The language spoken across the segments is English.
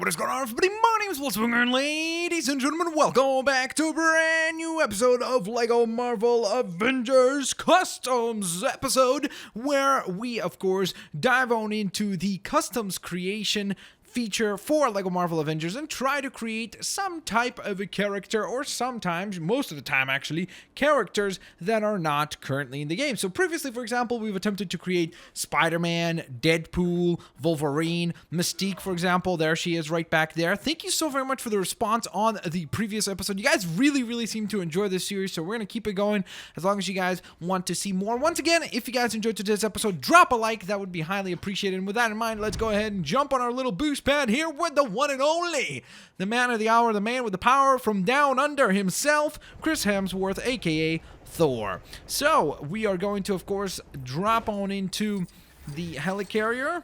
what is going on, everybody? My name is Blitzwinger, and ladies and gentlemen, welcome back to a brand new episode of LEGO Marvel Avengers Customs episode, where we, of course, dive on into the customs creation feature for LEGO Marvel Avengers and try to create some type of a character, or sometimes, most of the time actually, characters that are not currently in the game. So previously, for example, we've attempted to create Spider-Man, Deadpool, Wolverine, Mystique, for example. There she is right back there. Thank you so very much for the response on the previous episode. You guys really seem to enjoy this series, so we're going to keep it going as long as you guys want to see more. Once again, if you guys enjoyed today's episode, drop a like. That would be highly appreciated. And with that in mind, let's go ahead and jump on our little boost pad here with the one and only, the man of the hour, the man with the power from down under himself, Chris Hemsworth, aka Thor. So we are going to, of course, drop on into the helicarrier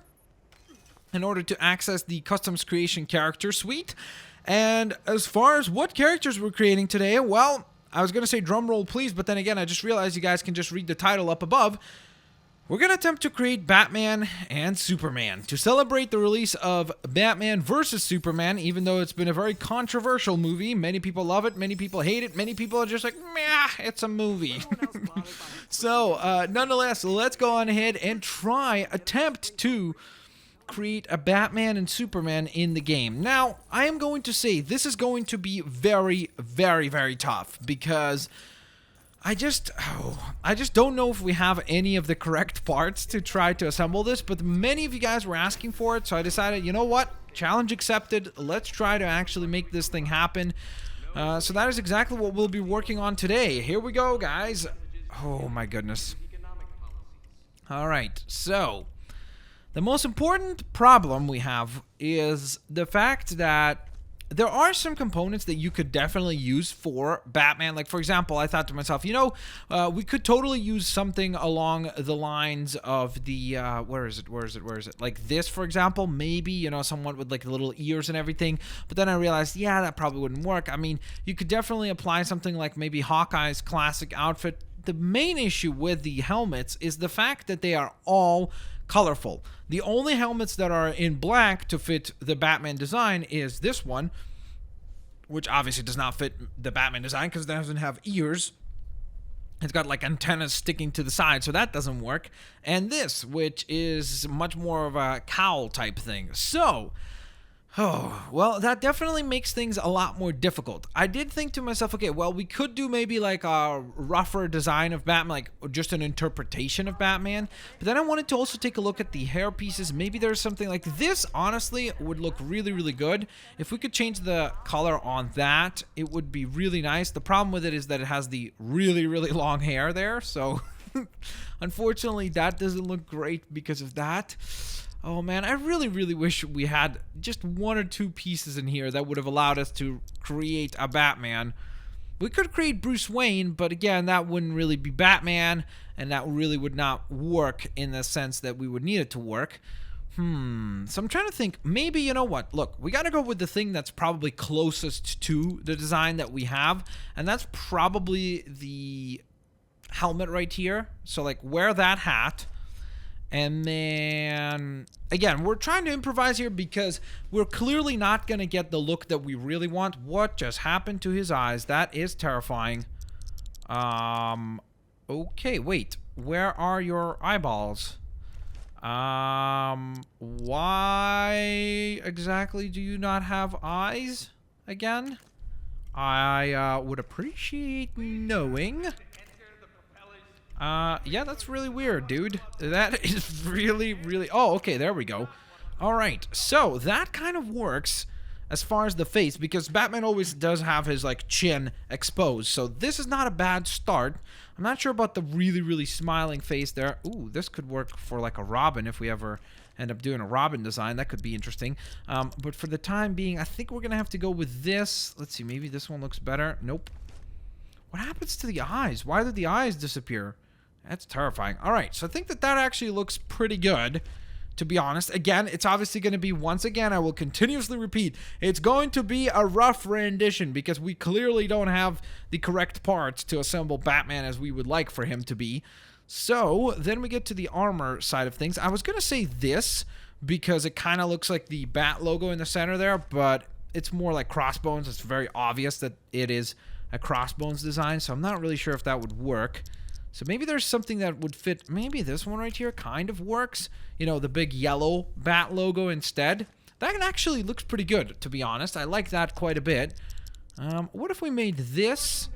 in order to access the customs creation character suite. And as far as what characters we're creating today, well, I was going to say drum roll please, but then again I just realized you guys can just read the title up above. We're going to attempt to create Batman and Superman to celebrate the release of Batman vs. Superman, even though it's been a very controversial movie. Many people love it, many people hate it, many people are just like, meh, it's a movie. So, nonetheless, let's go on ahead and attempt to create a Batman and Superman in the game. Now, I am going to say this is going to be very tough because I just don't know if we have any of the correct parts to try to assemble this, but many of you guys were asking for it, so I decided, you know what? Challenge accepted. Let's try to actually make this thing happen. So that is exactly what we'll be working on today. Here we go, guys. Oh my goodness. All right, so the most important problem we have is the fact that there are some components that you could definitely use for Batman. Like, for example, I thought to myself, you know, we could totally use something along the lines of the, where is it? Like this, for example, maybe, you know, someone with like little ears and everything. But then I realized, yeah, that probably wouldn't work. I mean, you could definitely apply something like maybe Hawkeye's classic outfit. The main issue with the helmets is the fact that they are all colorful. The only helmets that are in black to fit the Batman design is this one, which obviously does not fit the Batman design because it doesn't have ears. It's got like antennas sticking to the side, so that doesn't work. And this, which is much more of a cowl type thing. So, well, that definitely makes things a lot more difficult. I did think to myself, okay, well, we could do maybe like a rougher design of Batman, like just an interpretation of Batman. But then I wanted to also take a look at the hair pieces. Maybe there's something like this, honestly, would look really good. If we could change the color on that, it would be really nice. The problem with it is that it has the really long hair there. So, unfortunately, that doesn't look great because of that. Oh man, I really wish we had just one or two pieces in here that would have allowed us to create a Batman. We could create Bruce Wayne, but again, that wouldn't really be Batman, and that really would not work in the sense that we would need it to work. So I'm trying to think, maybe, you know what, look, we gotta go with the thing that's probably closest to the design that we have, and that's probably the helmet right here. So like, wear that hat. And then, again, we're trying to improvise here because we're clearly not going to get the look that we really want. What just happened to his eyes? That is terrifying. Okay, wait. Where are your eyeballs? Why exactly do you not have eyes again? I would appreciate knowing. Yeah, that's really weird, dude. That is really... Oh, okay, there we go. Alright, so that kind of works as far as the face, because Batman always does have his, like, chin exposed. So this is not a bad start. I'm not sure about the really smiling face there. Ooh, this could work for, like, a Robin if we ever end up doing a Robin design. That could be interesting. But for the time being, I think we're gonna have to go with this. Let's see, maybe this one looks better. Nope. What happens to the eyes? Why did the eyes disappear? That's terrifying. All right, so I think that actually looks pretty good, to be honest. Again, it's obviously going to be, once again, I will continuously repeat, it's going to be a rough rendition because we clearly don't have the correct parts to assemble Batman as we would like for him to be. So then we get to the armor side of things. I was going to say this, because it kind of looks like the bat logo in the center there, but it's more like Crossbones. It's very obvious that it is a Crossbones design, so I'm not really sure if that would work. So maybe there's something that would fit. Maybe this one right here kind of works. You know, the big yellow bat logo instead. That actually looks pretty good, to be honest. I like that quite a bit. What if we made this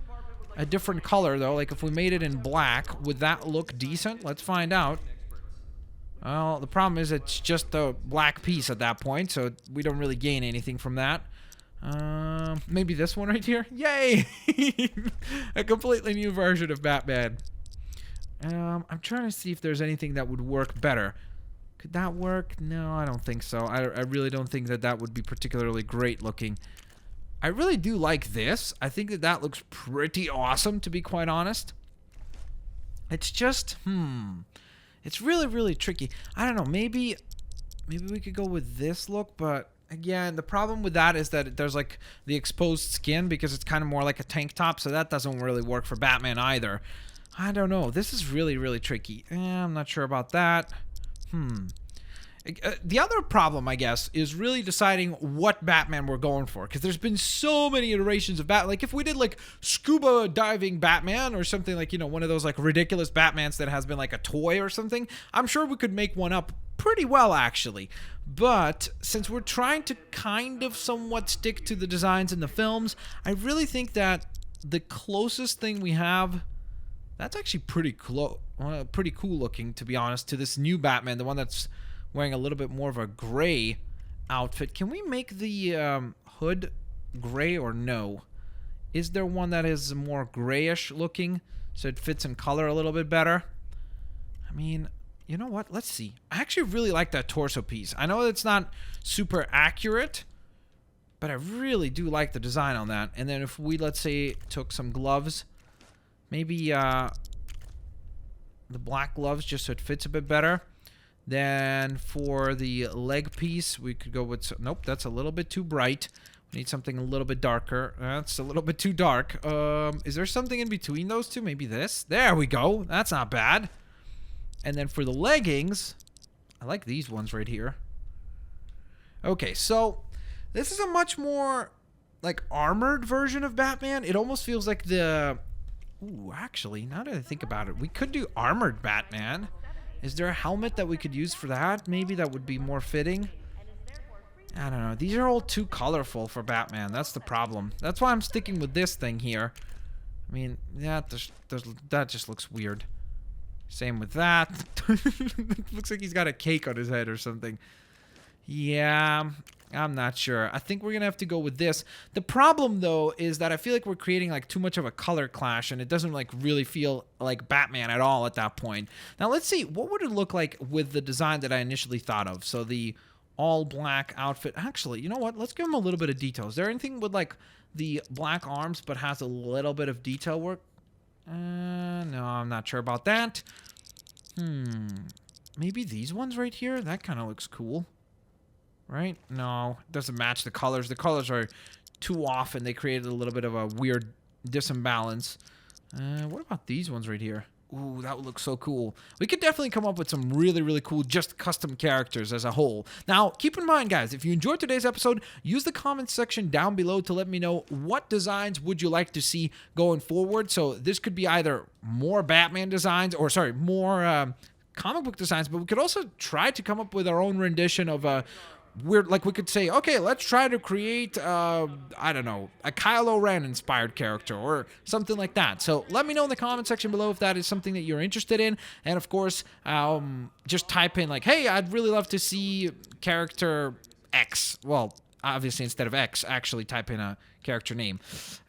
a different color, though? Like, if we made it in black, would that look decent? Let's find out. Well, the problem is it's just a black piece at that point, so we don't really gain anything from that. Maybe this one right here? Yay! A completely new version of Batman. I'm trying to see if there's anything that would work better. Could that work? No, I don't think so. I really don't think that that would be particularly great looking. I really do like this. I think that that looks pretty awesome, to be quite honest. It's just, it's really, really tricky. I don't know, maybe we could go with this look, but again, the problem with that is that there's like the exposed skin because it's kind of more like a tank top, so that doesn't really work for Batman either. I don't know. This is really, really tricky. I'm not sure about that. The other problem, I guess, is really deciding what Batman we're going for, because there's been so many iterations of Batman. Like, if we did, like, scuba diving Batman or something like, you know, one of those, like, ridiculous Batmans that has been, like, a toy or something, I'm sure we could make one up pretty well, actually. But since we're trying to kind of somewhat stick to the designs in the films, I really think that the closest thing we have, that's actually pretty cool looking, to be honest, to this new Batman, the one that's wearing a little bit more of a gray outfit. Can we make the hood gray or no? Is there one that is more grayish looking so it fits in color a little bit better? I mean, you know what? Let's see. I actually really like that torso piece. I know it's not super accurate, but I really do like the design on that. And then if we, let's say, took some gloves, maybe the black gloves just so it fits a bit better. Then for the leg piece, we could go with... Nope, that's a little bit too bright. We need something a little bit darker. That's a little bit too dark. Is there something in between those two? Maybe this? There we go. That's not bad. And then for the leggings, I like these ones right here. Okay, so this is a much more, like, armored version of Batman. It almost feels like the... Ooh, actually, now that I think about it, we could do armored Batman. Is there a helmet that we could use for that? Maybe that would be more fitting. I don't know. These are all too colorful for Batman. That's the problem. That's why I'm sticking with this thing here. I mean, yeah, that just looks weird. Same with that. Looks like he's got a cake on his head or something. Yeah, I'm not sure. I think we're going to have to go with this. The problem, though, is that I feel like we're creating, like, too much of a color clash, and it doesn't, like, really feel like Batman at all at that point. Now, let's see. What would it look like with the design that I initially thought of? So, the all-black outfit. Actually, you know what? Let's give him a little bit of detail. Is there anything with, like, the black arms but has a little bit of detail work? No, I'm not sure about that. Maybe these ones right here? That kind of looks cool. Right? No, it doesn't match the colors. The colors are too off, and they created a little bit of a weird disimbalance. What about these ones right here? Ooh, that would look so cool. We could definitely come up with some really, really cool just custom characters as a whole. Now, keep in mind, guys, if you enjoyed today's episode, use the comments section down below to let me know what designs would you like to see going forward. So this could be either more Batman designs, or sorry, more comic book designs, but we could also try to come up with our own rendition of weird, like we could say, okay, let's try to create, I don't know, a Kylo Ren inspired character or something like that. So let me know in the comment section below if that is something that you're interested in. And of course, just type in like, hey, I'd really love to see character X. Well, obviously instead of X, actually type in a character name.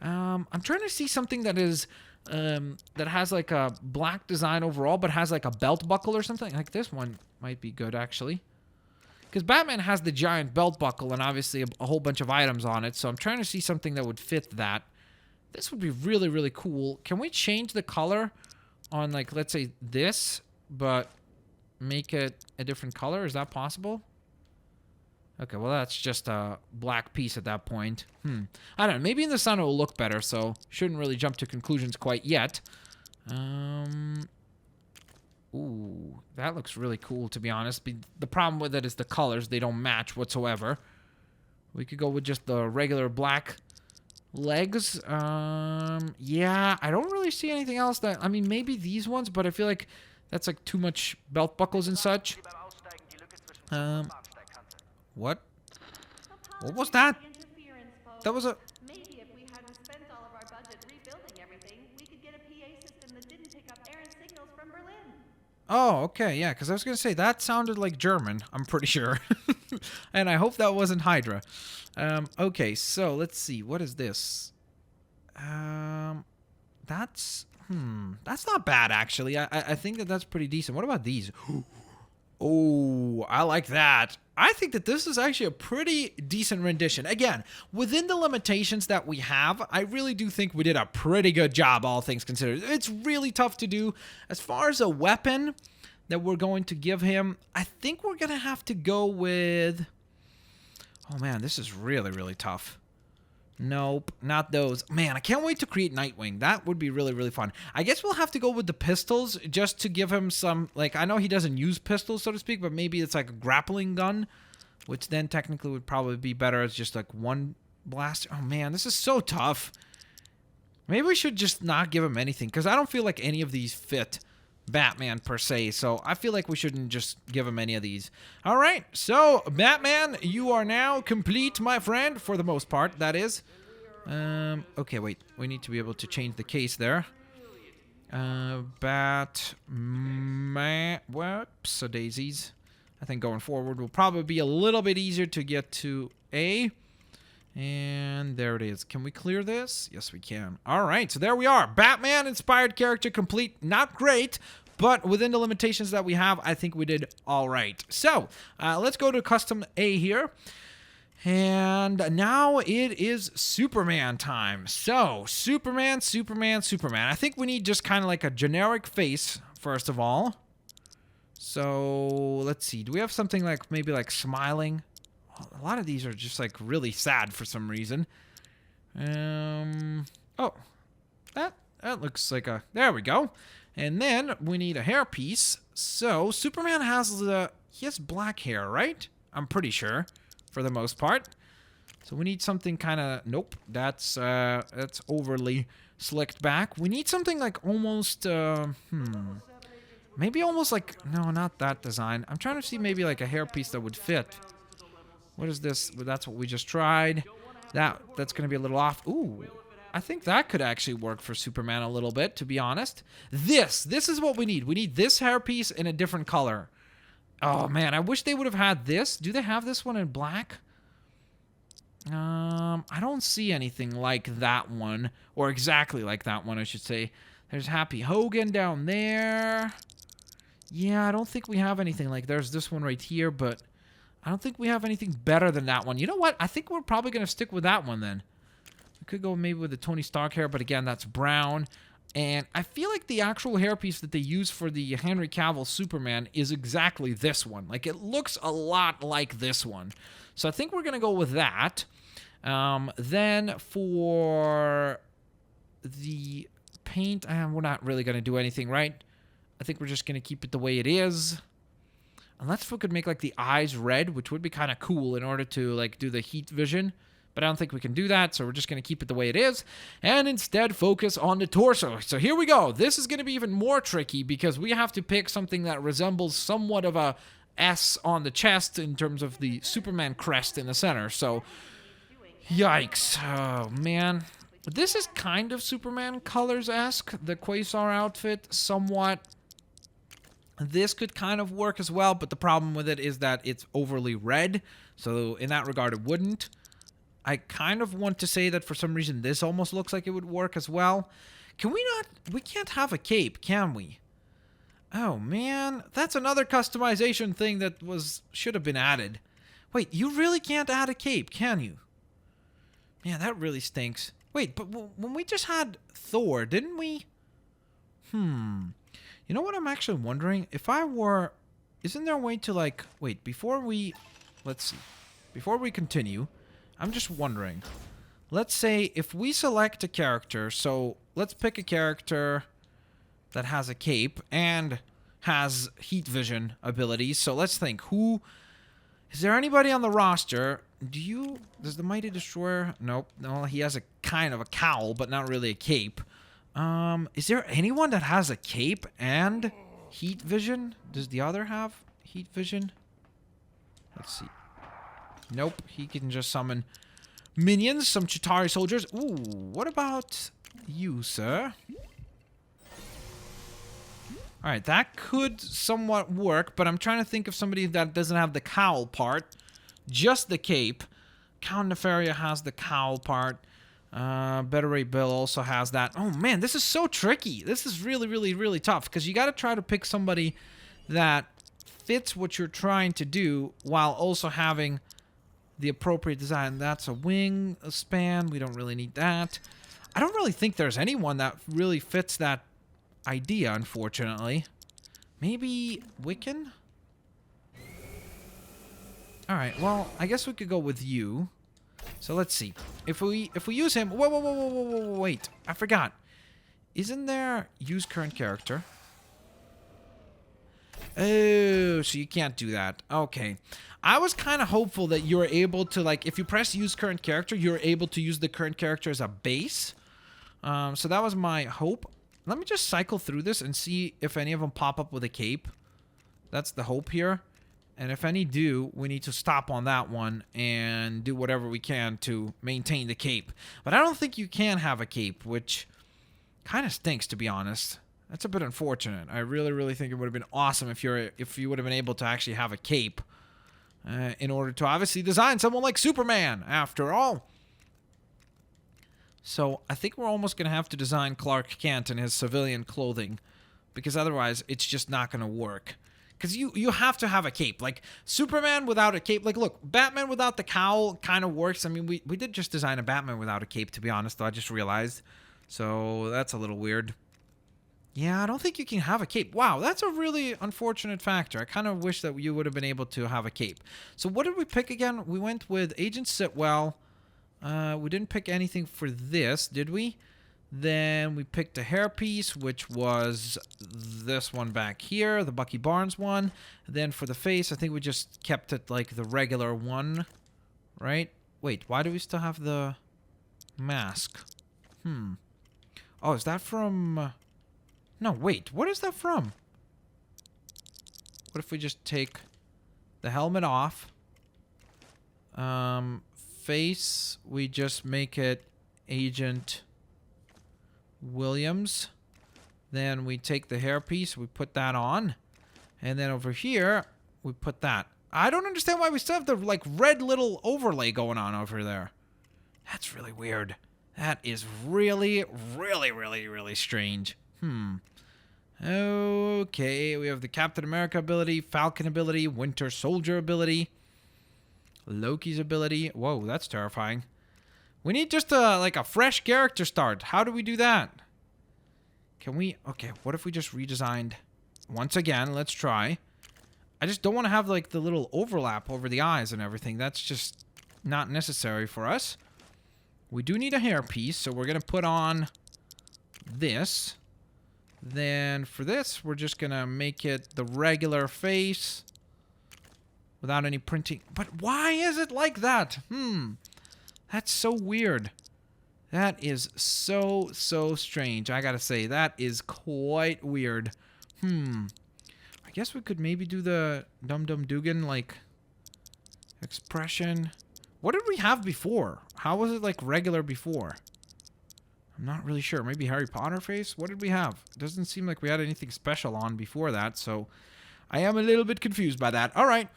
I'm trying to see something that is, that has like a black design overall, but has like a belt buckle or something. Like this one might be good, actually. Because Batman has the giant belt buckle and obviously a whole bunch of items on it. So I'm trying to see something that would fit that. This would be really, really cool. Can we change the color on, like, let's say this, but make it a different color? Is that possible? Okay, well, that's just a black piece at that point. I don't know. Maybe in the sun it will look better, so shouldn't really jump to conclusions quite yet. Ooh, that looks really cool, to be honest. The problem with it is the colors. They don't match whatsoever. We could go with just the regular black legs. Yeah, I don't really see anything else that... I mean, maybe these ones, but I feel like that's like too much belt buckles and such. What? What was that? That was a... Maybe if we hadn't spent all of our budget rebuilding everything, we could get a PA system that didn't pick up errant signals from Berlin. Oh, okay, yeah, because I was going to say, that sounded like German, I'm pretty sure. And I hope that wasn't Hydra. Okay, so let's see, what is this? That's not bad, actually. I think that's pretty decent. What about these? Oh, I like that. I think that this is actually a pretty decent rendition. Again, within the limitations that we have, I really do think we did a pretty good job, all things considered. It's really tough to do. As far as a weapon that we're going to give him, I think we're going to have to go with... Oh, man, this is really, really tough. Nope, not those. Man, I can't wait to create Nightwing. That would be really, really fun. I guess we'll have to go with the pistols just to give him some, like, I know he doesn't use pistols, so to speak, but maybe it's like a grappling gun, which then technically would probably be better as just like one blaster. Oh, man, this is so tough. Maybe we should just not give him anything, because I don't feel like any of these fit Batman per se, so I feel like we shouldn't just give him any of these. All right, so Batman, you are now complete, my friend, for the most part, that is. Okay, wait, we need to be able to change the case there. Batman, whoops, daisies. I think going forward will probably be a little bit easier to get to A. And there it is. Can we clear this? Yes, we can. All right, so there we are. Batman-inspired character complete. Not great, but within the limitations that we have, I think we did all right. So, let's go to custom A here. And now it is Superman time. So, Superman. I think we need just kind of like a generic face, first of all. So, let's see. Do we have something like maybe like smiling? A lot of these are just like really sad for some reason. Oh, that looks like a, there we go. And then we need a hairpiece. So Superman has he has black hair, right? I'm pretty sure, for the most part. So we need something kind of, nope, that's overly slicked back. We need something like almost, maybe almost like, no, not that design. I'm trying to see maybe like a hairpiece that would fit. What is this? That's what we just tried. That's going to be a little off. Ooh, I think that could actually work for Superman a little bit, to be honest. This is what we need. We need this hairpiece in a different color. Oh, man, I wish they would have had this. Do they have this one in black? I don't see anything like that one, or exactly like that one, I should say. There's Happy Hogan down there. Yeah, I don't think we have anything like, there's this one right here, but I don't think we have anything better than that one. You know what? I think we're probably going to stick with that one then. We could go maybe with the Tony Stark hair, but again, that's brown. And I feel like the actual hairpiece that they use for the Henry Cavill Superman is exactly this one. Like, it looks a lot like this one. So I think we're going to go with that. Then for the paint, we're not really going to do anything, right? I think we're just going to keep it the way it is. Unless we could make, like, the eyes red, which would be kind of cool in order to, like, do the heat vision. But I don't think we can do that, so we're just going to keep it the way it is. And instead focus on the torso. So here we go. This is going to be even more tricky because we have to pick something that resembles somewhat of a S on the chest in terms of the Superman crest in the center. So, yikes. Oh, man. This is kind of Superman colors-esque, the Quasar outfit, somewhat. This could kind of work as well, but the problem with it is that it's overly red. So in that regard, it wouldn't. I kind of want to say that for some reason this almost looks like it would work as well. Can we not? We can't have a cape, can we? Oh, man. That's another customization thing that should have been added. Wait, you really can't add a cape, can you? Man, that really stinks. Wait, but when we just had Thor, didn't we? You know what I'm actually wondering? If I were... Isn't there a way to, like... Wait, before we... Let's see. Before we continue, I'm just wondering. Let's say if we select a character, so let's pick a character that has a cape, and has heat vision abilities. So let's think. Who is there? Anybody on the roster? Does the Mighty Destroyer? Nope. No, he has a kind of a cowl, but not really a cape. Is there anyone that has a cape and heat vision? Does the other have heat vision? Let's see. Nope. He can just summon minions, some Chitauri soldiers. Ooh, what about you, sir? Alright, that could somewhat work, but I'm trying to think of somebody that doesn't have the cowl part. Just the cape. Count Nefaria has the cowl part. Better Ray Bill also has that. Oh man, this is so tricky. This is really, really, really tough, because you got to try to pick somebody that fits what you're trying to do while also having the appropriate design. That's a wing span. We don't really need that. I don't really think there's anyone that really fits that idea, unfortunately. Maybe Wiccan? Alright, well, I guess we could go with you. So let's see. If we use him... Whoa, wait. I forgot. Isn't there use current character? Oh, so you can't do that. Okay. I was kind of hopeful that you were able to, like, if you press use current character, you're able to use the current character as a base. So that was my hope. Let me just cycle through this and see if any of them pop up with a cape. That's the hope here. And if any do, we need to stop on that one and do whatever we can to maintain the cape. But I don't think you can have a cape, which kind of stinks, to be honest. That's a bit unfortunate. I really, really think it would have been awesome if you would have been able to actually have a cape in order to obviously design someone like Superman, after all. So I think we're almost going to have to design Clark Kent in his civilian clothing, because otherwise it's just not going to work. Because you have to have a cape. Like, Superman without a cape. Like, look, Batman without the cowl kind of works. I mean, we did just design a Batman without a cape, to be honest, though. I just realized. So that's a little weird. Yeah, I don't think you can have a cape. Wow, that's a really unfortunate factor. I kind of wish that you would have been able to have a cape. So what did we pick again? We went with Agent Sitwell. We didn't pick anything for this, did we? Then we picked a hairpiece, which was this one back here, the Bucky Barnes one. Then for the face, I think we just kept it like the regular one, right? Wait, why do we still have the mask? Oh, is that from... No, wait, what is that from? What if we just take the helmet off? Face, we just make it Agent Williams. Then we take the hairpiece, we put that on. And then over here, we put that. I don't understand why we still have the, like, red little overlay going on over there. That's really weird. That is really, really, really, really strange. Okay, we have the Captain America ability, Falcon ability, Winter Soldier ability, Loki's ability. Whoa, that's terrifying. We need just like a fresh character start. How do we do that? Can we... Okay, what if we just redesigned... Once again, let's try. I just don't want to have, like, the little overlap over the eyes and everything. That's just not necessary for us. We do need a hairpiece, so we're going to put on this. Then for this, we're just going to make it the regular face without any printing. But why is it like that? That's so weird. That is so strange. I gotta say, that is quite weird. I guess we could maybe do the Dum Dum Dugan, like, expression. What did we have before? How was it, like, regular before? I'm not really sure. Maybe Harry Potter face? What did we have? It doesn't seem like we had anything special on before that, so I am a little bit confused by that. All right.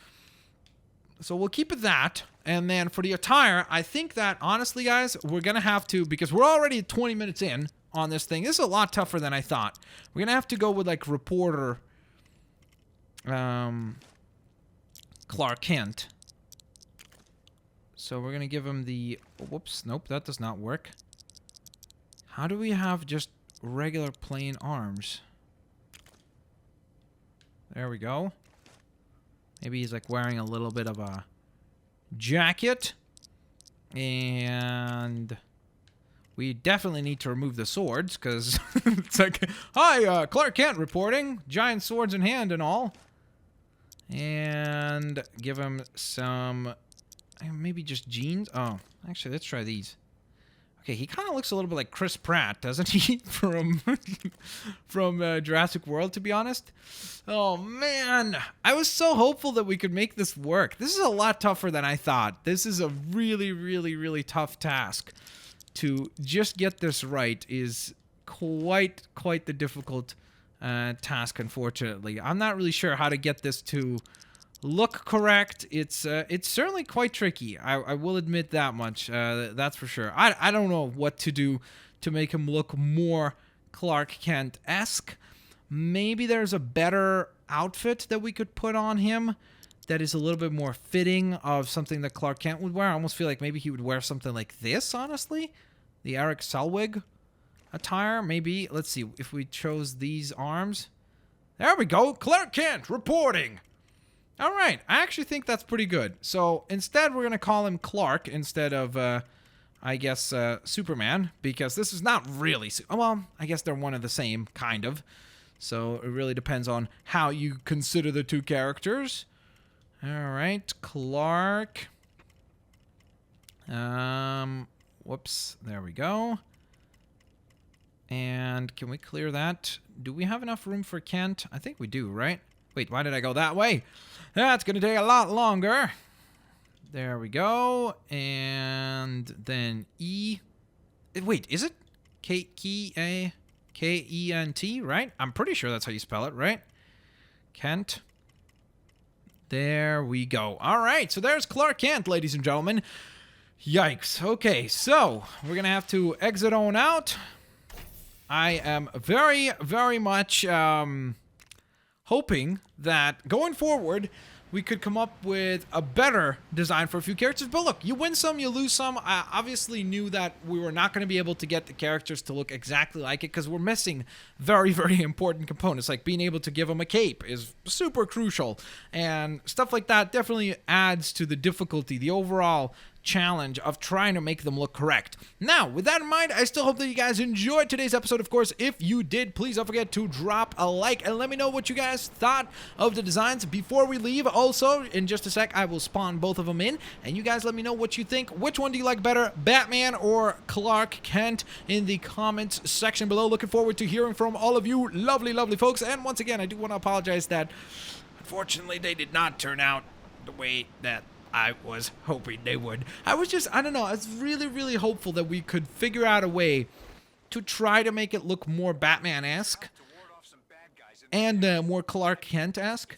So we'll keep it that. And then for the attire, I think that, honestly, guys, we're going to have to, because we're already 20 minutes in on this thing. This is a lot tougher than I thought. We're going to have to go with, like, reporter Clark Kent. So we're going to give him the... Whoops, nope, that does not work. How do we have just regular plain arms? There we go. Maybe he's, like, wearing a little bit of a jacket. And We definitely need to remove the swords, because it's like, hi, Clark Kent reporting. Giant swords in hand and all. And give him some, maybe just jeans. Oh, actually, let's try these. Okay, he kind of looks a little bit like Chris Pratt, doesn't he? from Jurassic World, to be honest. Oh, man. I was so hopeful that we could make this work. This is a lot tougher than I thought. This is a really, really, really tough task. To just get this right is quite the difficult task, unfortunately. I'm not really sure how to get this to look correct. It's certainly quite tricky. I will admit that much. That's for sure. I don't know what to do to make him look more Clark Kent-esque. Maybe there's a better outfit that we could put on him that is a little bit more fitting of something that Clark Kent would wear. I almost feel like maybe he would wear something like this, honestly. The Eric Selwig attire, maybe. Let's see if we chose these arms. There we go. Clark Kent reporting. All right. I actually think that's pretty good. So instead, we're going to call him Clark instead of, I guess, Superman, because this is not really... Well, I guess they're one of the same, kind of. So it really depends on how you consider the two characters. All right. Clark. Whoops. There we go. And can we clear that? Do we have enough room for Kent? I think we do, right? Wait, why did I go that way? That's going to take a lot longer. There we go. And then E. Wait, is it K-E-N-T, right? I'm pretty sure that's how you spell it, right? Kent. There we go. All right, so there's Clark Kent, ladies and gentlemen. Yikes. Okay, so we're going to have to exit on out. I am very, very much hoping that going forward, we could come up with a better design for a few characters. But look, you win some, you lose some. I obviously knew that we were not going to be able to get the characters to look exactly like it because we're missing very, very important components. Like being able to give them a cape is super crucial. And stuff like that definitely adds to the difficulty, the overall challenge of trying to make them look correct. Now, with that in mind, I still hope that you guys enjoyed today's episode. Of course, if you did, please don't forget to drop a like and let me know what you guys thought of the designs before we leave. Also, in just a sec, I will spawn both of them in, and you guys let me know what you think. Which one do you like better, Batman or Clark Kent, in the comments section below. Looking forward to hearing from all of you lovely, lovely folks. And once again, I do want to apologize that, unfortunately, they did not turn out the way that I was hoping they would. I don't know, I was really, really hopeful that we could figure out a way to try to make it look more Batman-esque and more Clark Kent-esque.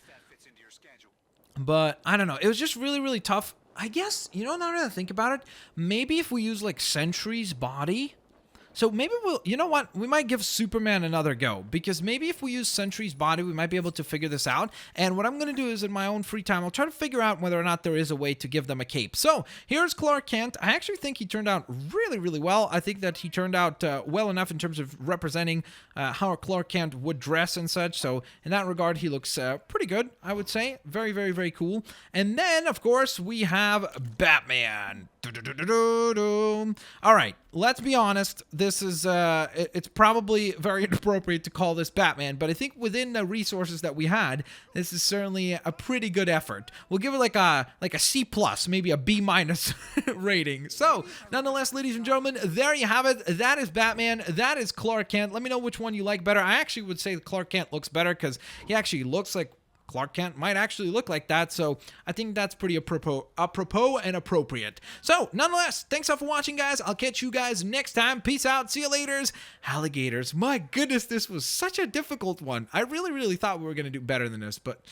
But, I don't know, it was just really, really tough. I guess, you know, now that I think about it, maybe if we use, like, Sentry's body... So maybe we'll, you know what, we might give Superman another go, because maybe if we use Sentry's body, we might be able to figure this out. And what I'm going to do is, in my own free time, I'll try to figure out whether or not there is a way to give them a cape. So here's Clark Kent. I actually think he turned out really, really well. I think that he turned out well enough in terms of representing how Clark Kent would dress and such. So in that regard, he looks pretty good, I would say. Very, very, very cool. And then, of course, we have Batman. All right, let's be honest. This is it's probably very inappropriate to call this Batman, but I think within the resources that we had, this is certainly a pretty good effort. We'll give it like a C+, maybe a B- rating. So, nonetheless, ladies and gentlemen, there you have it. That is Batman. That is Clark Kent. Let me know which one you like better. I actually would say Clark Kent looks better because he actually looks like Clark Kent might actually look like that, so I think that's pretty apropos and appropriate. So, nonetheless, thanks all for watching, guys. I'll catch you guys next time. Peace out. See you laters. Alligators. My goodness, this was such a difficult one. I really, really thought we were going to do better than this, but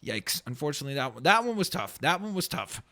yikes. Unfortunately, that one was tough. That one was tough.